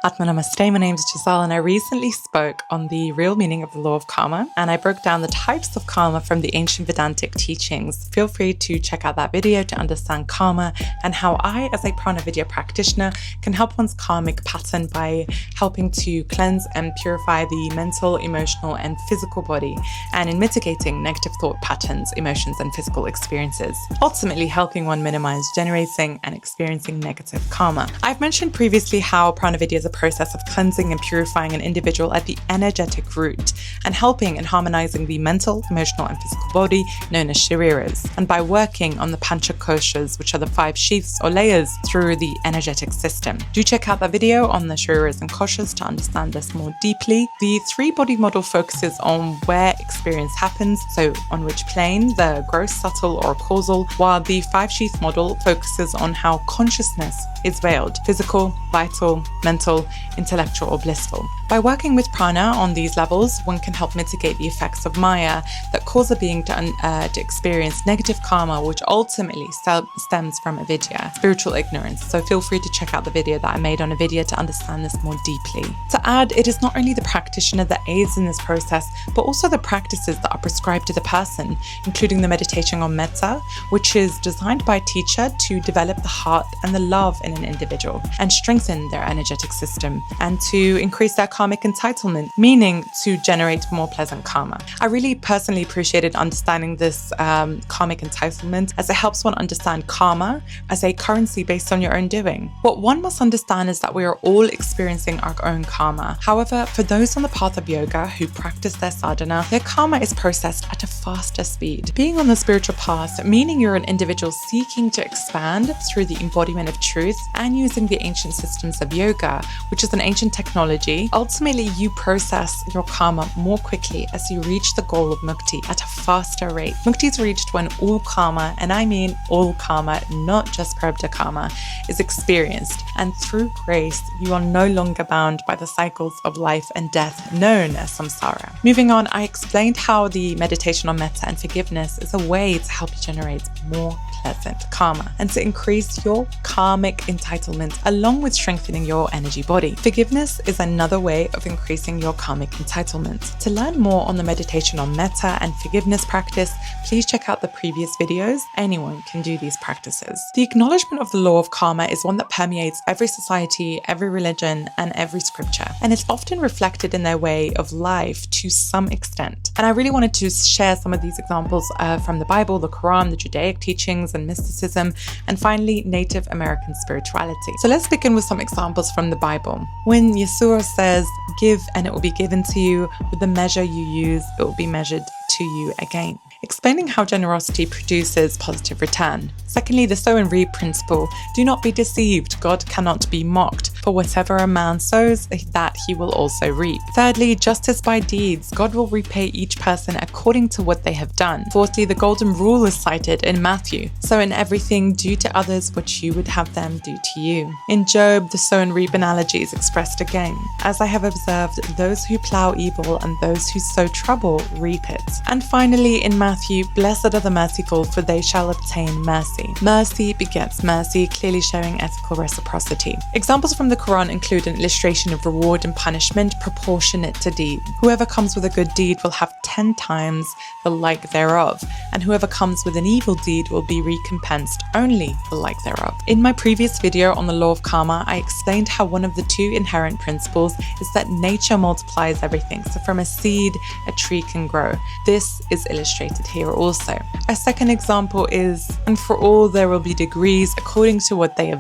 Atma Namaste, my name is Giselle and I recently spoke on the real meaning of the law of karma and I broke down the types of karma from the ancient Vedantic teachings. Feel free to check out that video to understand karma and how I, as a Prana Vidya practitioner, can help one's karmic pattern by helping to cleanse and purify the mental, emotional and physical body, and in mitigating negative thought patterns, emotions and physical experiences, ultimately helping one minimize generating and experiencing negative karma. I've mentioned previously how Prana Vidya is a process of cleansing and purifying an individual at the energetic root and helping and harmonizing the mental, emotional and physical body known as shariras, and by working on the pancha koshas, which are the 5 sheaths or layers through the energetic system. Do check out that video on the shariras and koshas to understand this more deeply. The 3-body model focuses on where experience happens, so on which plane, the gross, subtle or causal, while the 5-sheath model focuses on how consciousness is veiled, physical, vital, mental, intellectual or blissful. By working with prana on these levels, one can help mitigate the effects of maya that cause a being to experience negative karma, which ultimately stems from avidya, spiritual ignorance. So feel free to check out the video that I made on avidya to understand this more deeply. To add, it is not only the practitioner that aids in this process, but also the practices that are prescribed to the person, including the meditation on metta, which is designed by a teacher to develop the heart and the love in an individual and strengthen their energetic system, and to increase their karmic entitlement, meaning to generate more pleasant karma. I really personally appreciated understanding this karmic entitlement, as it helps one understand karma as a currency based on your own doing. What one must understand is that we are all experiencing our own karma. However, for those on the path of yoga who practice their sadhana, their karma is processed at a faster speed. Being on the spiritual path, meaning you're an individual seeking to expand through the embodiment of truth and using the ancient systems of yoga, which is an ancient technology. Ultimately, you process your karma more quickly as you reach the goal of mukti at a faster rate. Mukti is reached when all karma, and I mean all karma, not just prarabdha karma, is experienced, and through grace, you are no longer bound by the cycles of life and death known as samsara. Moving on, I explained how the meditation on metta and forgiveness is a way to help you generate more pleasant karma and to increase your karmic entitlement along with strengthening your energy body. Forgiveness is another way of increasing your karmic entitlement. To learn more on the meditation on metta and forgiveness practice, please check out the previous videos. Anyone can do these practices. The acknowledgement of the law of karma is one that permeates every society, every religion, and every scripture, and it's often reflected in their way of life to some extent. And I really wanted to share some of these examples from the Bible, the Quran, the Judaic teachings and mysticism, and finally Native American spirituality. So let's begin with some examples from the Bible. When Yeshua says, "Give and it will be given to you, with the measure you use, it will be measured to you again," explaining how generosity produces positive return. Secondly, the sow and reap principle. Do not be deceived. God cannot be mocked. For whatever a man sows, that he will also reap. Thirdly, justice by deeds. God will repay each person according to what they have done. Fourthly, the golden rule is cited in Matthew. So in everything, do to others what you would have them do to you. In Job, the sow and reap analogy is expressed again. As I have observed, those who plow evil and those who sow trouble reap it. And finally, in Matthew, blessed are the merciful, for they shall obtain mercy. Mercy begets mercy, clearly showing ethical reciprocity. Examples from the Quran include an illustration of reward and punishment proportionate to deed. Whoever comes with a good deed will have 10 times the like thereof, and whoever comes with an evil deed will be recompensed only the like thereof. In my previous video on the law of karma, I explained how one of the 2 inherent principles is that nature multiplies everything. So from a seed, a tree can grow. This is illustrated here also. A second example is, and for all there will be degrees according to what they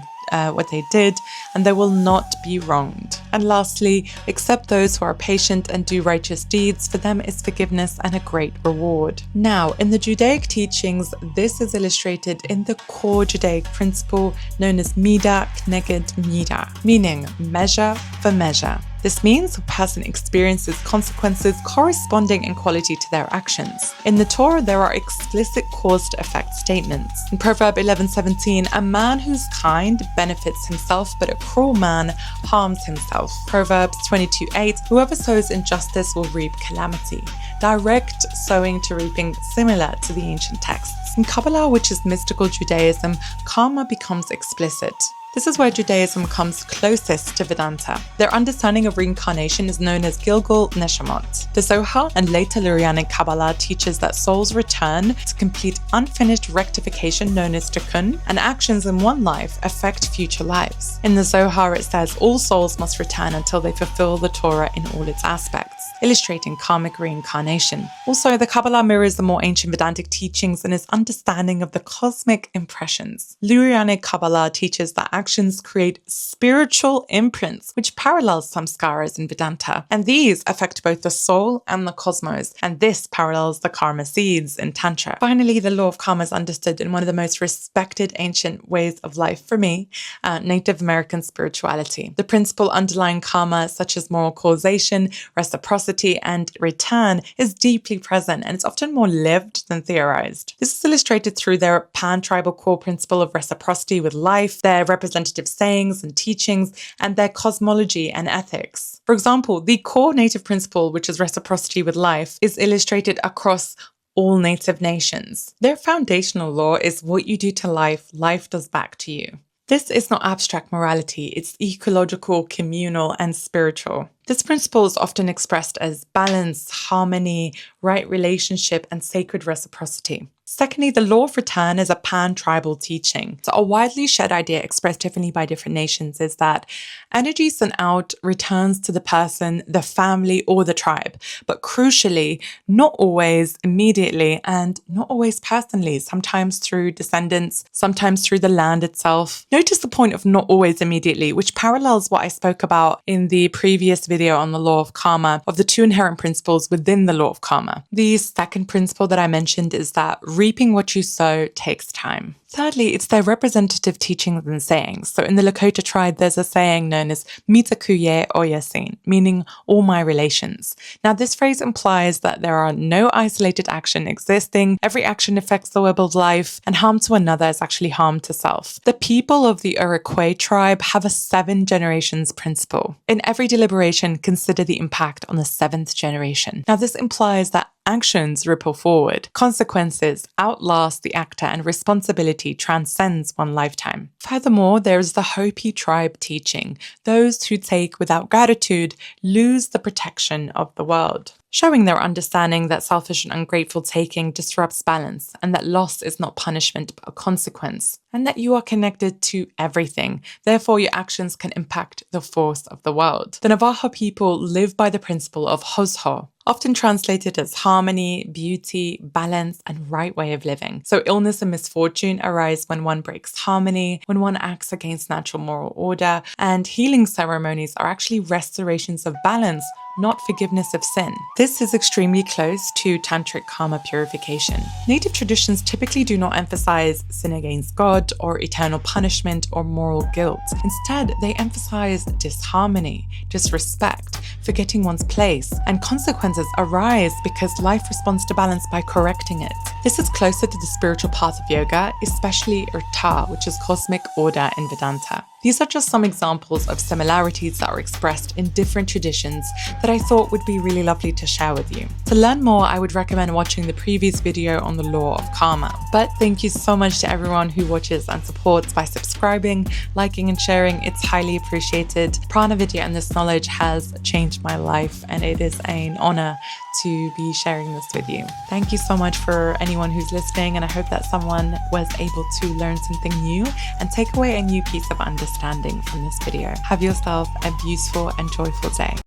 did, and they will not be wronged. And lastly, accept those who are patient and do righteous deeds, for them is forgiveness and a great reward. Now, in the Judaic teachings, this is illustrated in the core Judaic principle known as mida k'neged mida, meaning measure for measure. This means a person experiences consequences corresponding in quality to their actions. In the Torah, there are explicit cause to effect statements. In Proverb 11:17, a man who's kind benefits himself, but a cruel man harms himself. Proverbs 22:8, whoever sows injustice will reap calamity. Direct sowing to reaping, similar to the ancient texts. In Kabbalah, which is mystical Judaism, karma becomes explicit. This is where Judaism comes closest to Vedanta. Their understanding of reincarnation is known as Gilgul Neshamot. The Zohar and later Lurianic Kabbalah teaches that souls return to complete unfinished rectification known as tikkun, and actions in one life affect future lives. In the Zohar, it says all souls must return until they fulfill the Torah in all its aspects, illustrating karmic reincarnation. Also, the Kabbalah mirrors the more ancient Vedantic teachings in its understanding of the cosmic impressions. Lurianic Kabbalah teaches that actions create spiritual imprints, which parallels samskaras in Vedanta, and these affect both the soul and the cosmos, and this parallels the karma seeds in Tantra. Finally, the law of karma is understood in one of the most respected ancient ways of life for me, Native American spirituality. The principle underlying karma, such as moral causation, reciprocity, and return, is deeply present, and it's often more lived than theorized. This is illustrated through their pan-tribal core principle of reciprocity with life, their representative sayings and teachings, and their cosmology and ethics. For example, the core native principle, which is reciprocity with life, is illustrated across all native nations. Their foundational law is what you do to life, life does back to you. This is not abstract morality, it's ecological, communal, and spiritual. This principle is often expressed as balance, harmony, right relationship, and sacred reciprocity. Secondly, the law of return is a pan-tribal teaching. So a widely shared idea expressed differently by different nations is that energy sent out returns to the person, the family, or the tribe. But crucially, not always immediately and not always personally, sometimes through descendants, sometimes through the land itself. Notice the point of not always immediately, which parallels what I spoke about in the previous video on the law of karma, of the two inherent principles within the law of karma. The second principle that I mentioned is that reaping what you sow takes time. Thirdly, it's their representative teachings and sayings. So in the Lakota tribe, there's a saying known as Mitakuye Oyasin, meaning all my relations. Now, this phrase implies that there are no isolated action existing, every action affects the web of life, and harm to another is actually harm to self. The people of the Iroquois tribe have a 7 generations principle. In every deliberation, consider the impact on the 7th generation. Now, this implies that actions ripple forward, consequences outlast the actor, and responsibility transcends one lifetime. Furthermore, there is the Hopi tribe teaching, those who take without gratitude lose the protection of the world, showing their understanding that selfish and ungrateful taking disrupts balance, and that loss is not punishment but a consequence, and that you are connected to everything. Therefore, your actions can impact the force of the world. The Navajo people live by the principle of Hozho, often translated as harmony, beauty, balance, and right way of living. So illness and misfortune arise when one breaks harmony, when one acts against natural moral order, and healing ceremonies are actually restorations of balance, not forgiveness of sin. This is extremely close to tantric karma purification. Native traditions typically do not emphasize sin against God or eternal punishment or moral guilt. Instead, they emphasize disharmony, disrespect, forgetting one's place, and consequences arise because life responds to balance by correcting it. This is closer to the spiritual path of yoga, especially Irta, which is cosmic order in Vedanta. These are just some examples of similarities that are expressed in different traditions that I thought would be really lovely to share with you. To learn more, I would recommend watching the previous video on the law of karma. But thank you so much to everyone who watches and supports by subscribing, liking, and sharing. It's highly appreciated. Prana Vidya and this knowledge has changed my life, and it is an honor to be sharing this with you. Thank you so much for anyone who's listening, and I hope that someone was able to learn something new and take away a new piece of understanding from this video. Have yourself a beautiful and joyful day.